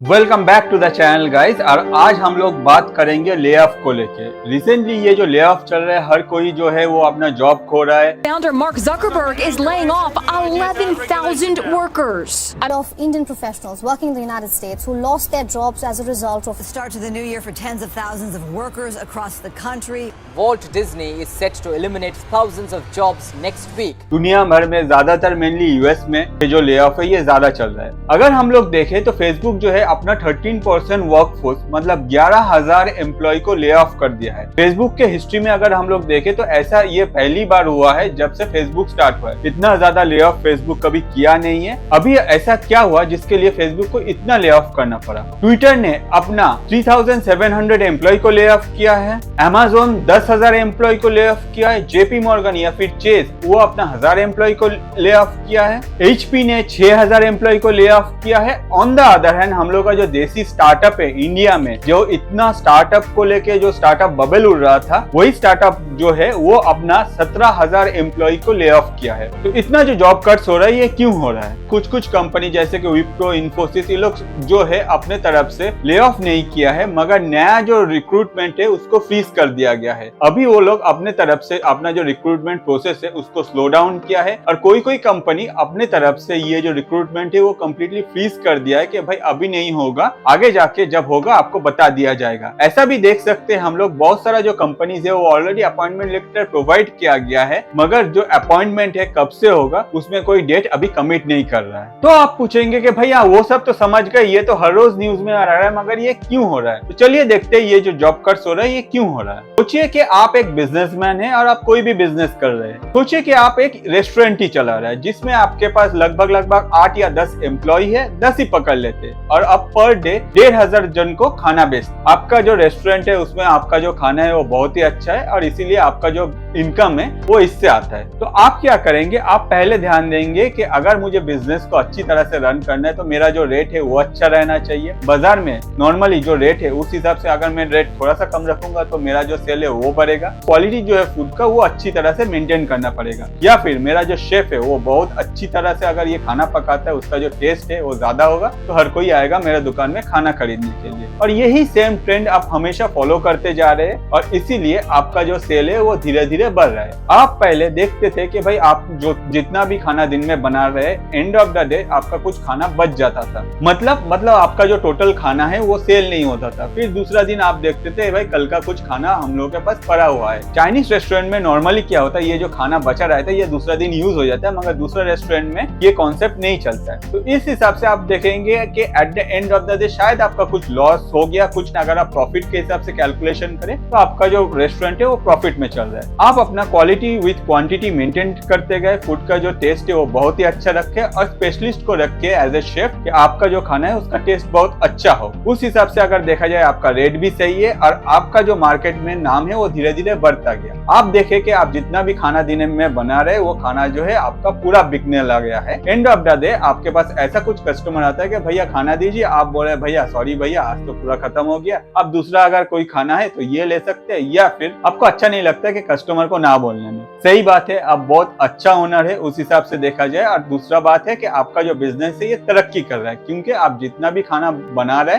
Welcome back to the channel guys. और आज हम लोग बात करेंगे ले ऑफ को लेके। रिसेंटली ये जो ले ऑफ चल रहा है, हर कोई जो है वो अपना जॉब खो रहा है। Founder Mark Zuckerberg is laying off 11,000 workers. Of Indian professionals working in the United States who lost their jobs as a result of The start to the new year for tens of thousands of workers across the country. Walt Disney is set to eliminate thousands of jobs next week. दुनिया भर में ज्यादातर mainly US में ये जो lay off है ये ज्यादा चल रहा है। अगर हम लोग देखें तो फेसबुक जो है अपना 13% वर्कफोर्स मतलब 11,000 एम्प्लॉय को ले ऑफ कर दिया है। फेसबुक के हिस्ट्री में अगर हम लोग देखें तो ऐसा ये पहली बार हुआ है जब से फेसबुक स्टार्ट हुआ है। इतना ज्यादा ले ऑफ फेसबुक कभी किया नहीं है। अभी ऐसा क्या हुआ जिसके लिए फेसबुक को इतना ले ऑफ करना पड़ा? ट्विटर ने अपना 3,700 एम्प्लॉय को ले ऑफ किया है। अमेज़न 10,000 एम्प्लॉय को ले ऑफ किया है। जेपी मॉर्गन या फिर चेस वो अपना 1,000 एम्प्लॉय को ले ऑफ किया है। एचपी ने 6,000 एम्प्लॉय को ले ऑफ किया है। ऑन द अदर हैंड हम लोग का जो देसी स्टार्टअप है इंडिया में, जो इतना स्टार्टअप को लेके जो स्टार्टअप बबल उड़ रहा था, वही स्टार्टअप जो है वो अपना 17,000 एम्प्लॉय को ले ऑफ किया है। तो इतना जो जॉब कट्स हो रहा है ये क्यों हो रहा है? कुछ कंपनी जैसे कि विप्रो, इन्फोसिस, ये लोग जो है अपने तरफ से ले ऑफ नहीं किया है, मगर नया जो रिक्रूटमेंट है उसको फ्रीज कर दिया गया है। अभी वो लोग अपने तरफ से अपना जो रिक्रूटमेंट प्रोसेस है उसको स्लो डाउन किया है, और कोई कंपनी अपने तरफ से ये जो रिक्रूटमेंट है वो कम्प्लीटली फ्रीज कर दिया है कि भाई अभी नहीं होगा, आगे जाके जब होगा आपको बता दिया जाएगा। ऐसा भी देख सकते हैं हम लोग, बहुत सारा जो कंपनीज है वो ऑलरेडी अपॉइंटमेंट लेटर प्रोवाइड किया गया है, मगर जो अपॉइंटमेंट है कब से होगा उसमें कोई डेट अभी कमिट नहीं कर रहा है। तो आप पूछेंगे कि भैया वो सब तो समझ गए, ये तो हर रोज न्यूज में आ रहा है, मगर ये क्यों हो रहा है? तो चलिए देखते हैं ये जो जॉब कट्स हो रहा है ये क्यों हो रहा है। सोचिए कि आप एक बिजनेसमैन है और आप कोई भी बिजनेस कर रहे हैं। सोचिए कि आप एक रेस्टोरेंट ही चला रहे हैं जिसमें आपके पास लगभग 8 या 10 एम्प्लॉय है, 10 ही पकड़ लेते हैं, और अब पर डे 1,500 जन को खाना बेचते। आपका जो रेस्टोरेंट है उसमें आपका जो खाना है वो बहुत ही अच्छा है, और इसीलिए आपका जो इनकम है वो इससे आता है। तो आप क्या करेंगे? आप पहले ध्यान देंगे कि अगर मुझे बिजनेस को अच्छी तरह से रन करना है तो मेरा जो रेट है वो अच्छा रहना चाहिए। बाजार में नॉर्मली जो रेट है उस हिसाब से अगर मैं रेट थोड़ा सा कम रखूंगा तो मेरा जो सेल है वो बढ़ेगा। क्वालिटी जो है फूड का वो अच्छी तरह से मेंटेन करना पड़ेगा, या फिर मेरा जो शेफ है वो बहुत अच्छी तरह से अगर ये खाना पकाता है, उसका जो टेस्ट है वो ज्यादा होगा, तो हर कोई आएगा मेरे दुकान में खाना खरीदने के लिए। और यही सेम ट्रेंड आप हमेशा फॉलो करते जा रहे हैं, और इसीलिए आपका जो सेल है वो धीरे धीरे बढ़ रहा है। आप पहले देखते थे कि भाई आप जो जितना भी खाना दिन में बना रहे, एंड ऑफ द डे आपका कुछ खाना बच जाता था, मतलब आपका जो टोटल खाना है वो सेल नहीं होता था। फिर दूसरा दिन आप देखते थे भाई कल का कुछ खाना हम लोगों के पास पड़ा हुआ है। चाइनीज रेस्टोरेंट में नॉर्मली क्या होता है, ये जो खाना बचा रहता है ये दूसरा दिन यूज हो जाता है, मगर दूसरा रेस्टोरेंट में ये कॉन्सेप्ट नहीं चलता है। तो इस हिसाब से आप देखेंगे कि at the end of the day शायद आपका कुछ लॉस हो गया, कुछ अगर आप प्रॉफिट के हिसाब से कैलकुलेशन करें तो आपका जो रेस्टोरेंट है वो प्रॉफिट में चल रहा है। आप अपना क्वालिटी विथ क्वांटिटी मेंटेन करते गए, फूड का जो टेस्ट है वो बहुत ही अच्छा रखे, और स्पेशलिस्ट को रख के एज ए शेफ कि आपका जो खाना है उसका टेस्ट बहुत अच्छा हो। उस हिसाब से अगर देखा जाए आपका रेट भी सही है, और आपका जो मार्केट में नाम है वो धीरे धीरे बढ़ता गया। आप देखें कि आप जितना भी खाना दिन में बना रहे वो खाना जो है आपका पूरा बिकने लग गया है। एंड ऑफ द डे आपके पास ऐसा कुछ कस्टमर आता है कि भैया खाना दीजिए, आप बोले भैया सॉरी भैया आज तो पूरा खत्म हो गया, अब दूसरा अगर कोई खाना है तो ये ले सकते हैं, या फिर आपको अच्छा नहीं लगता है कि कस्टमर को ना बोलने में। सही बात है, आप बहुत अच्छा ओनर है उस हिसाब से देखा जाए। और दूसरा बात है कि आपका जो बिजनेस है ये तरक्की कर रहा है, क्योंकि आप जितना भी खाना बना रहे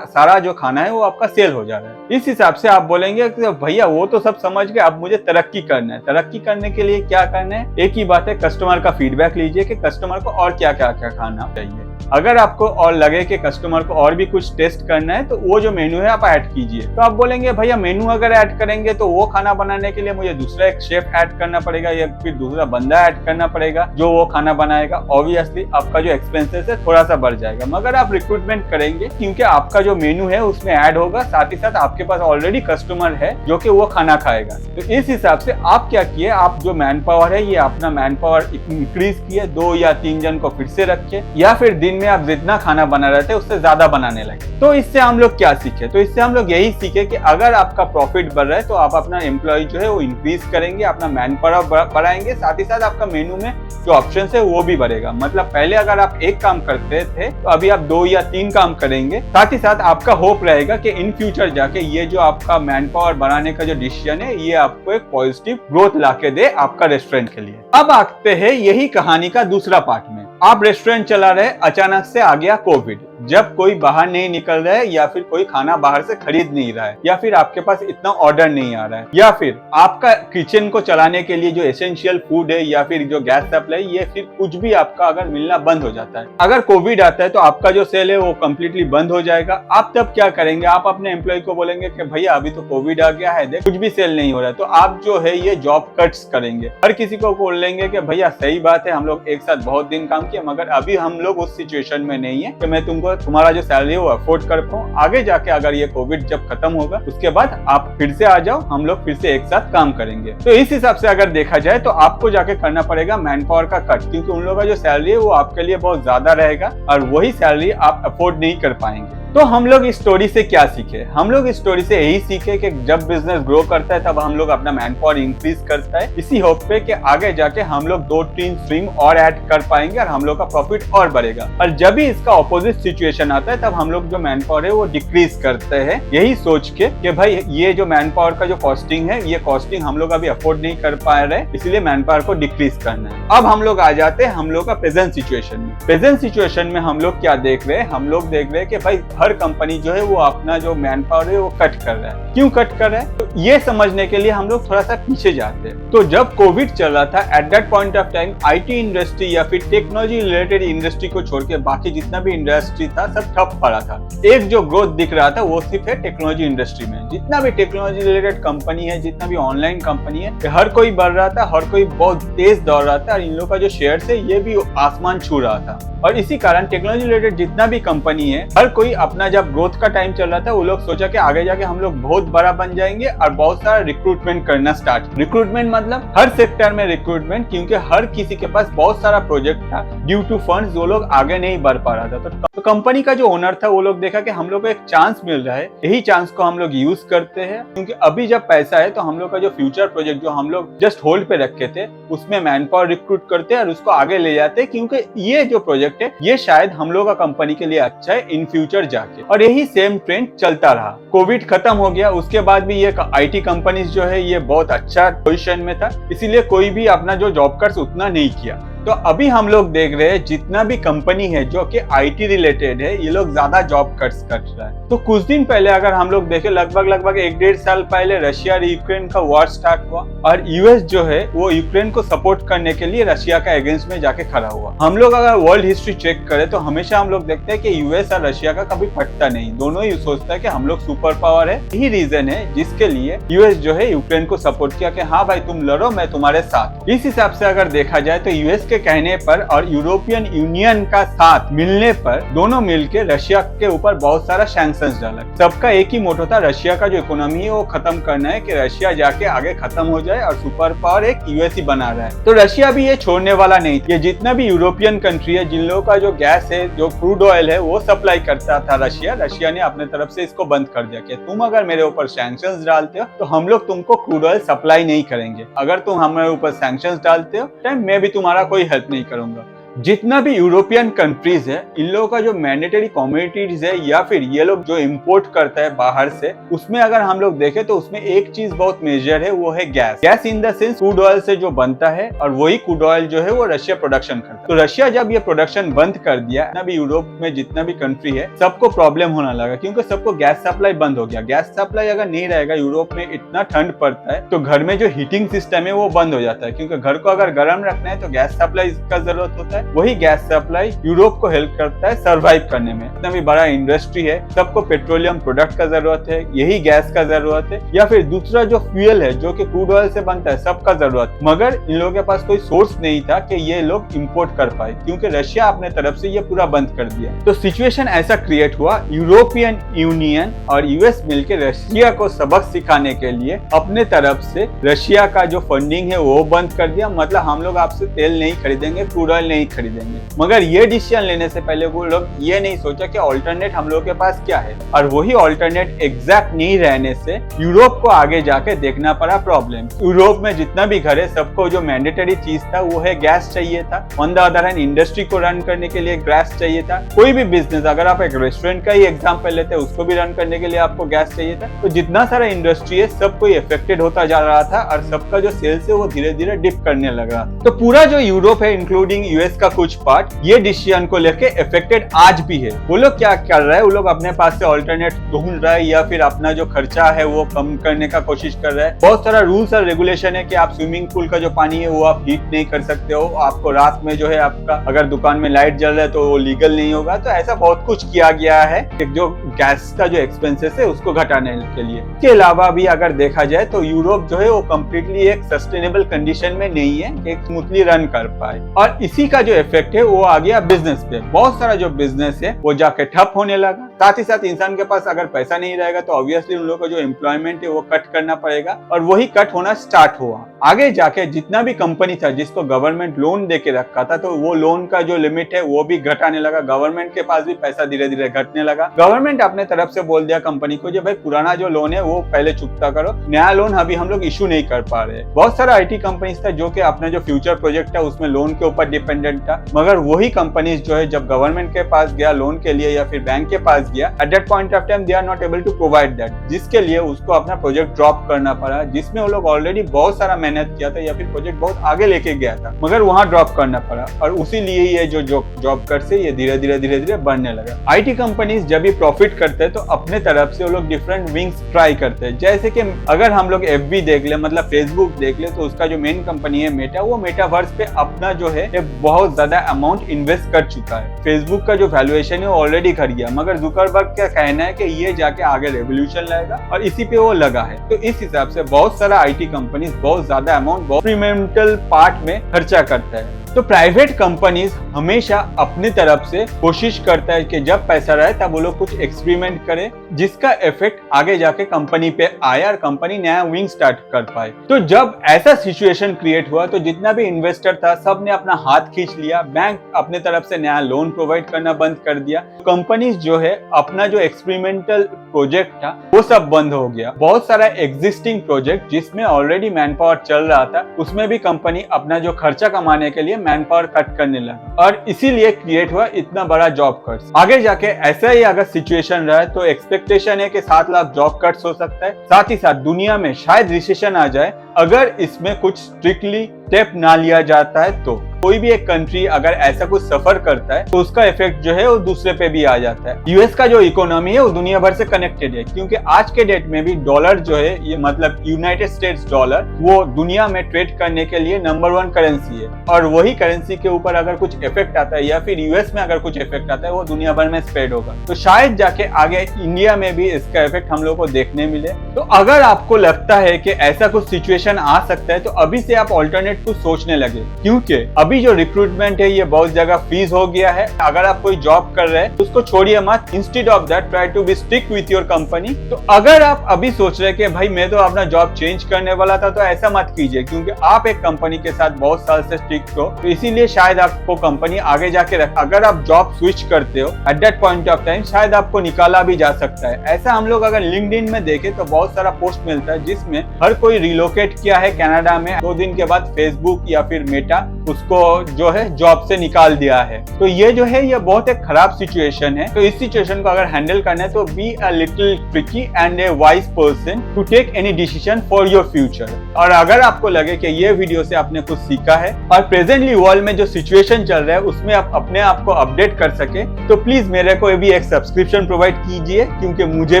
सारा जो खाना है वो आपका सेल हो जा रहा है। इस हिसाब से आप बोलेंगे कि भैया वो तो सब समझ गए, अब मुझे तरक्की करना है। तरक्की करने के लिए क्या करना है? एक ही बात है, कस्टमर का फीडबैक लीजिए कि कस्टमर को और क्या खाना चाहिए। अगर आपको और लगे कि कस्टमर को और भी कुछ टेस्ट करना है तो वो जो मेनू है आप ऐड कीजिए। तो आप बोलेंगे भैया मेनू अगर ऐड करेंगे तो वो खाना बनाने के लिए मुझे दूसरा एक शेफ ऐड करना पड़ेगा, या फिर दूसरा बंदा ऐड करना पड़ेगा जो वो खाना बनाएगा। ऑब्वियसली आपका जो एक्सपेंसेस है थोड़ा सा बढ़ जाएगा, मगर आप रिक्रूटमेंट करेंगे क्योंकि आपका जो मेनू है उसमें ऐड होगा, साथ ही साथ आपके पास ऑलरेडी कस्टमर है जो कि वो खाना खाएगा। तो इस हिसाब से आप क्या किए, आप जो मैन पावर है ये अपना मैन पावर इंक्रीज किए, 2 या 3 जन को फिर से रखे, या फिर दिन में आप जितना खाना बना रहे थे उससे ज्यादा बनाने लगे। तो इससे हम लोग क्या सीखे? तो इससे हम लोग यही सीखे कि अगर आपका प्रॉफिट बढ़ रहा है तो आप अपना एम्प्लॉय जो है वो इंक्रीज करेंगे, अपना मैन पावर बढ़ाएंगे, साथ ही साथ आपका मेनू में जो ऑप्शन है वो भी बढ़ेगा। मतलब पहले अगर आप एक काम करते थे तो अभी आप 2 या 3 काम करेंगे। साथ ही साथ आपका होप रहेगा कि इन फ्यूचर जाके ये जो आपका मैन पावर बढ़ाने का जो डिसीजन है ये आपको एक पॉजिटिव ग्रोथ लाके दे आपका रेस्टोरेंट के लिए। अब आते हैं यही कहानी का दूसरा पार्ट में। आप रेस्टोरेंट चला रहे, अचानक से आ गया कोविड। जब कोई बाहर नहीं निकल रहा है, या फिर कोई खाना बाहर से खरीद नहीं रहा है, या फिर आपके पास इतना ऑर्डर नहीं आ रहा है, या फिर आपका किचन को चलाने के लिए जो एसेंशियल फूड है या फिर जो गैस सप्लाई, ये फिर कुछ भी आपका अगर मिलना बंद हो जाता है। अगर कोविड आता है तो आपका जो सेल है वो कम्प्लीटली बंद हो जाएगा। आप तब क्या करेंगे? आप अपने एम्प्लॉय को बोलेंगे कि भैया अभी तो कोविड आ गया है, देख कुछ भी सेल नहीं हो रहा है, तो आप जो है ये जॉब कट्स करेंगे। हर किसी को बोल लेंगे कि भैया सही बात है, हम लोग एक साथ बहुत दिन काम किए, मगर अभी हम लोग उस सिचुएशन में नहीं है कि मैं तुमको तुम्हारा जो सैलरी है वो अफोर्ड कर पाऊँ। आगे जाके अगर ये कोविड जब खत्म होगा उसके बाद आप फिर से आ जाओ, हम लोग फिर से एक साथ काम करेंगे। तो इस हिसाब से अगर देखा जाए तो आपको जाके करना पड़ेगा मैन पावर का कट, क्योंकि उन लोगों का जो सैलरी है वो आपके लिए बहुत ज्यादा रहेगा और वही सैलरी आप अफोर्ड नहीं कर पाएंगे। तो हम लोग इस स्टोरी से क्या सीखे? हम लोग इस स्टोरी से यही सीखे कि जब बिजनेस ग्रो करता है तब हम लोग अपना मैन पावर इंक्रीज करता है, इसी होप पे कि आगे जाके हम लोग 2-3 स्ट्रीम और ऐड कर पाएंगे और हम लोग का प्रॉफिट और बढ़ेगा। और जब भी इसका ऑपोजिट सिचुएशन आता है तब हम लोग जो मैन पावर है वो डिक्रीज करते हैं, यही सोच के कि भाई ये जो मैन पावर का जो कॉस्टिंग है, ये कॉस्टिंग हम लोग अभी अफोर्ड नहीं कर पा रहे, इसलिए मैन पावर को डिक्रीज करना है। अब हम लोग आ जाते हैं हम लोग का प्रेजेंट सिचुएशन में। प्रेजेंट सिचुएशन में हम लोग क्या देख रहे हैं? हम लोग देख रहे हैं कि भाई हर कंपनी जो है वो अपना जो मैन पावर है वो कट कर रहा है। क्यों कट कर रहा है? तो ये समझने के लिए हम लोग थोड़ा सा पीछे जाते हैं। तो जब कोविड चल रहा था, eight that point of time IT industry या फिर टेक्नोलॉजी रिलेटेड इंडस्ट्री को छोड़ के बाकी जितना भी इंडस्ट्री था सब ठप पड़ा था। एक जो ग्रोथ दिख रहा था वो सिर्फ है टेक्नोलॉजी इंडस्ट्री में। जितना भी टेक्नोलॉजी रिलेटेड कंपनी है, जितना भी ऑनलाइन कंपनी है, हर कोई बढ़ रहा था, हर कोई बहुत तेज दौड़ रहा था और इन लोगों का जो शेयर है ये भी आसमान छू रहा था। और इसी कारण टेक्नोलॉजी रिलेटेड जितना भी कंपनी है, हर कोई अपना जब ग्रोथ का टाइम चल रहा था वो लोग सोचा कि आगे जाके हम लोग बहुत बड़ा बन जाएंगे और बहुत सारा रिक्रूटमेंट करना स्टार्ट। रिक्रूटमेंट मतलब हर सेक्टर में रिक्रूटमेंट, क्योंकि हर किसी के पास बहुत सारा प्रोजेक्ट था। ड्यू टू फंड्स वो लोग आगे नहीं बढ़ पा रहा था। तो कंपनी का जो ओनर था वो लोग देखा कि हम लोग को एक चांस मिल रहा है, यही चांस को हम लोग यूज करते हैं, क्योंकि अभी जब पैसा है तो हम लोग का जो फ्यूचर प्रोजेक्ट जो हम लोग जस्ट होल्ड पे रखे थे उसमें मैन पावर रिक्रूट करते हैं और उसको आगे ले जाते हैं, क्योंकि ये जो प्रोजेक्ट है ये शायद हम लोग का कंपनी के लिए अच्छा है इन फ्यूचर जाके। और यही सेम ट्रेंड चलता रहा। कोविड खत्म हो गया, उसके बाद भी ये आईटी कंपनीज जो है ये बहुत अच्छा पोजीशन में था, इसीलिए कोई भी अपना जो जॉब कट्स उतना नहीं किया। तो अभी हम लोग देख रहे हैं जितना भी कंपनी है जो कि आईटी रिलेटेड है ये लोग ज्यादा जॉब कट्स कर रहा है। तो कुछ दिन पहले अगर हम लोग देखें, लगभग 1-1.5 साल पहले रशिया और यूक्रेन का वॉर स्टार्ट हुआ और यूएस जो है वो यूक्रेन को सपोर्ट करने के लिए रशिया का अगेंस्ट में जाके खड़ा हुआ। हम लोग अगर वर्ल्ड हिस्ट्री चेक करें तो हमेशा हम लोग देखते हैं कि यूएस और रशिया का कभी फटता नहीं, दोनों ही सोचता है कि हम लोग सुपर पावर है। यही रीजन है जिसके लिए यूएस जो है यूक्रेन को सपोर्ट किया कि हाँ भाई तुम लड़ो, मैं तुम्हारे साथ। इस हिसाब से अगर देखा जाए तो यूएस के कहने पर और यूरोपियन यूनियन का साथ मिलने पर दोनों मिलकर रशिया के ऊपर बहुत सारा सैंक्शंस डाला। सबका एक ही मोटो था, रशिया का जो इकोनॉमी है वो खत्म करना है, कि रशिया जाके आगे खत्म हो जाए और सुपर पावर एक यूएस ही बना रहा है। तो रशिया भी ये छोड़ने वाला नहीं। ये जितना भी यूरोपियन कंट्री है जिन लोगों का जो गैस है, जो क्रूड ऑयल है वो सप्लाई करता था रशिया ने अपने तरफ से इसको बंद कर दिया कि तुम अगर मेरे ऊपर सैंक्शंस डालते हो तो हम लोग तुमको क्रूड ऑयल सप्लाई नहीं करेंगे। अगर तुम हमारे ऊपर सैंक्शंस डालते हो तो मैं भी तुम्हारा कोई हेल्प नहीं करूंगा। जितना भी यूरोपियन कंट्रीज है इन लोगों का जो मैंडेटरी कमोडिटीज है या फिर ये लोग जो इंपोर्ट करता है बाहर से, उसमें अगर हम लोग देखें तो उसमें एक चीज बहुत मेजर है, वो है gas. Gas in the sense crude oil से जो बनता है और वही क्रूड ऑयल जो है वो रशिया प्रोडक्शन करता है। तो रशिया जब ये प्रोडक्शन बंद कर दिया, ना भी यूरोप में जितना भी कंट्री है सबको प्रॉब्लम होने लगा, क्योंकि सबको गैस सप्लाई बंद हो गया। गैस सप्लाई अगर नहीं रहेगा, यूरोप में इतना ठंड पड़ता है तो घर में जो हीटिंग सिस्टम है वो बंद हो जाता है, क्योंकि घर को अगर गर्म रखना है तो गैस सप्लाई का जरूरत होता है। वही गैस सप्लाई यूरोप को हेल्प करता है सरवाइव करने में। इतना भी बड़ा इंडस्ट्री है, सबको पेट्रोलियम प्रोडक्ट का जरूरत है, यही गैस का जरूरत है, या फिर दूसरा जो फ्यूल है जो कि क्रूड ऑयल से बनता है सबका जरूरत। मगर इन लोगों के पास कोई सोर्स नहीं था कि ये लोग इंपोर्ट कर पाए, क्योंकि रशिया अपने तरफ से ये पूरा बंद कर दिया। तो सिचुएशन ऐसा क्रिएट हुआ, यूरोपियन यूनियन और यूएस मिलकर रशिया को सबक सिखाने के लिए अपने तरफ से रशिया का जो फंडिंग है वो बंद कर दिया। मतलब हम लोग आपसे तेल नहीं खरीदेंगे, क्रूड ऑयल नहीं खरीदेंगे। मगर ये डिसीजन लेने से पहले वो लोग ये नहीं सोचा कि ऑल्टरनेट हम लोगों के पास क्या है, और वही ऑल्टरनेट एग्जैक्ट नहीं रहने से यूरोप को आगे जाके देखना पड़ा प्रॉब्लम। यूरोप में जितना भी घर है सबको जो मैंडेटरी चीज था वो है गैस चाहिए था। On the other hand industry को रन करने के लिए गैस चाहिए था। कोई भी बिजनेस, अगर आप एक रेस्टोरेंट का ही एग्जांपल लेते हैं, उसको भी रन करने के लिए आपको गैस चाहिए था। तो जितना सारा इंडस्ट्री है सब कोई इफेक्टेड होता जा रहा था और सबका जो सेल्स है वो धीरे धीरे डिप करने लगा। तो पूरा जो यूरोप है इंक्लूडिंग यूएस का कुछ पार्ट ये डिसीजन को लेके अफेक्टेड आज भी है। वो लोग क्या कर रहे हैं, वो लोग अपने पास से ऑल्टरनेट ढूंढ रहे हैं या फिर अपना जो खर्चा है वो कम करने का कोशिश कर रहे हैं। बहुत सारा रूल्स और रेगुलेशन है कि आप स्विमिंग पूल का जो पानी है वो आप हीट नहीं कर सकते हो, आपको रात में जो है आपका अगर दुकान में लाइट जल रहा है तो वो लीगल नहीं होगा। तो ऐसा बहुत कुछ किया गया है कि जो गैस का जो एक्सपेंसेस है उसको घटाने के लिए। इसके अलावा भी अगर देखा जाए तो यूरोप जो है वो कम्प्लीटली एक सस्टेनेबल कंडीशन में नहीं है कि स्मूथली रन कर पाए, और इसी का जो इफेक्ट है वो आ गया बिजनेस पे। बहुत सारा जो बिजनेस है वो जाके ठप होने लगा। साथ ही साथ इंसान के पास अगर पैसा नहीं रहेगा तो ऑब्वियसली उन लोगों का जो एम्प्लॉयमेंट है वो कट करना पड़ेगा, और वही कट होना स्टार्ट हुआ। आगे जाके जितना भी कंपनी था जिसको गवर्नमेंट लोन दे के रखा था, तो वो लोन का जो लिमिट है वो भी घटाने लगा। गवर्नमेंट के पास भी पैसा धीरे धीरे घटने लगा। गवर्नमेंट अपने तरफ से बोल दिया कंपनी को, जो भाई पुराना जो लोन है वो पहले चुकता करो, नया लोन अभी हम लोग इशू नहीं कर पा रहे। बहुत सारा IT कंपनीज था जो कि अपना जो फ्यूचर प्रोजेक्ट है उसमें लोन के ऊपर डिपेंडेंट था, मगर वही कंपनीज जो है जब गवर्नमेंट के पास गया लोन के लिए या फिर बैंक के पास गया, at that point of time they are not able to provide that, जिसके लिए उसको अपना प्रोजेक्ट ड्रॉप करना पड़ा, जिसमें वो लोग ऑलरेडी बहुत सारा मेहनत किया था या फिर प्रोजेक्ट बहुत आगे लेके गया था, मगर वहां ड्रॉप करना पड़ा। और उसी लिए ये जो जॉब कट से ये धीरे धीरे बढ़ने लगा। IT कंपनीज जब भी प्रॉफिट करते हैं तो अपने तरफ से वो लोग डिफरेंट विंग्स ट्राई करते हैं। जैसे कि अगर हम लोग FB देख ले, मतलब फेसबुक देख ले, तो उसका जो मेन कंपनी है मेटा, वो मेटावर्स पे अपना जो है बहुत ज्यादा अमाउंट इन्वेस्ट कर चुका है। फेसबुक का जो वैल्यूएशन है वो ऑलरेडी घट गया, मगर जुकरबर्ग का कहना है कि ये जाके आगे रेवोल्यूशन लाएगा और इसी पे वो लगा है। तो इस हिसाब से बहुत सारा IT कंपनीज बहुत ज्यादा अमाउंट एक्सपेरिमेंटल पार्ट में खर्चा करता है। तो प्राइवेट कंपनीज हमेशा अपनी तरफ से कोशिश करता है कि जब पैसा रहे तब वो लोग कुछ एक्सपेरिमेंट करे, जिसका इफेक्ट आगे जाके कंपनी पे आए और कंपनी नया विंग स्टार्ट कर पाए। तो जब ऐसा सिचुएशन क्रिएट हुआ तो जितना भी इन्वेस्टर था सब ने अपना हाथ खींच लिया, बैंक अपने तरफ से नया लोन प्रोवाइड करना बंद कर दिया। कंपनीज जो है अपना जो एक्सपेरिमेंटल प्रोजेक्ट था वो सब बंद हो गया। बहुत सारा एग्जिस्टिंग प्रोजेक्ट जिसमें ऑलरेडी मैन पावर चल रहा था उसमें भी कंपनी अपना जो खर्चा कमाने के लिए मैन पावर कट करने लगा, और इसीलिए क्रिएट हुआ इतना बड़ा जॉब कट्स। आगे जाके ऐसा ही अगर सिचुएशन रहा तो एक्सपेक्टेशन है कि 7 लाख जॉब कट्स हो सकता है। साथ ही साथ दुनिया में शायद रिसेशन आ जाए अगर इसमें कुछ स्ट्रिक्टली स्टेप ना लिया जाता है। तो कोई भी एक कंट्री अगर ऐसा कुछ सफर करता है तो उसका इफेक्ट जो है वो दूसरे पे भी आ जाता है। यूएस का जो इकोनॉमी है वो दुनिया भर से कनेक्टेड है, क्योंकि आज के डेट में भी डॉलर जो है ये मतलब यूनाइटेड स्टेट्स डॉलर वो दुनिया में ट्रेड करने के लिए नंबर 1 करेंसी है, और वही करेंसी के ऊपर अगर कुछ इफेक्ट आता है या फिर यूएस में अगर कुछ इफेक्ट आता है वो दुनिया भर में स्प्रेड होगा। तो शायद जाके आगे इंडिया में भी इसका इफेक्ट हम लोग को देखने मिले। तो अगर आपको लगता है कि ऐसा कुछ सिचुएशन आ सकता है तो अभी से आप ऑल्टरनेट कुछ सोचने लगे, क्योंकि अभी जो रिक्रूटमेंट है ये बहुत जगह फ्रीज हो गया है। अगर आप कोई जॉब कर रहे हैं उसको छोड़िए मत, instead of that try to be stick with your company. तो अगर आप अभी सोच रहे कि भाई मैं तो अपना जॉब चेंज करने वाला था, तो ऐसा मत कीजिए, क्योंकि आप एक कंपनी के साथ बहुत साल से स्टिक हो, तो इसीलिए शायद आपको कंपनी आगे जाके रख। अगर आप जॉब स्विच करते हो eight that point of time शायद आपको निकाला भी जा सकता है। ऐसा हम लोग अगर लिंक्डइन में देखें तो बहुत सारा पोस्ट मिलता है जिसमें हर कोई रिलोकेट किया है कनाडा में, 2 दिन के बाद फेसबुक या फिर मेटा उसको जो है जॉब से निकाल दिया है। तो ये जो है ये बहुत एक खराब सिचुएशन है। तो इस सिचुएशन को अगर हैंडल करना है तो be a little tricky and a wise person to take any decision for your future. और अगर आपको लगे कि ये वीडियो से आपने कुछ सीखा है और प्रेजेंटली वर्ल्ड में जो सिचुएशन चल रहा है उसमें आप अपने आप को अपडेट कर सके, तो प्लीज मेरे को भी एक सब्सक्रिप्शन प्रोवाइड कीजिए, क्योंकि मुझे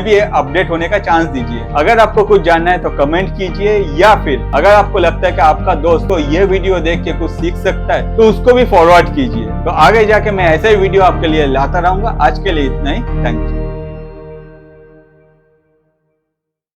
भी अपडेट होने का चांस दीजिए। अगर आपको कुछ जानना है तो कमेंट कीजिए, या फिर अगर आपको लगता है कि आपका दोस्त तो ये वीडियो देख के कुछ सीख सकता है तो उसको भी फॉरवर्ड कीजिए। तो आगे जाके मैं ऐसे ही वीडियो आपके लिए लाता रहूंगा। आज के लिए इतना ही, थैंक यू।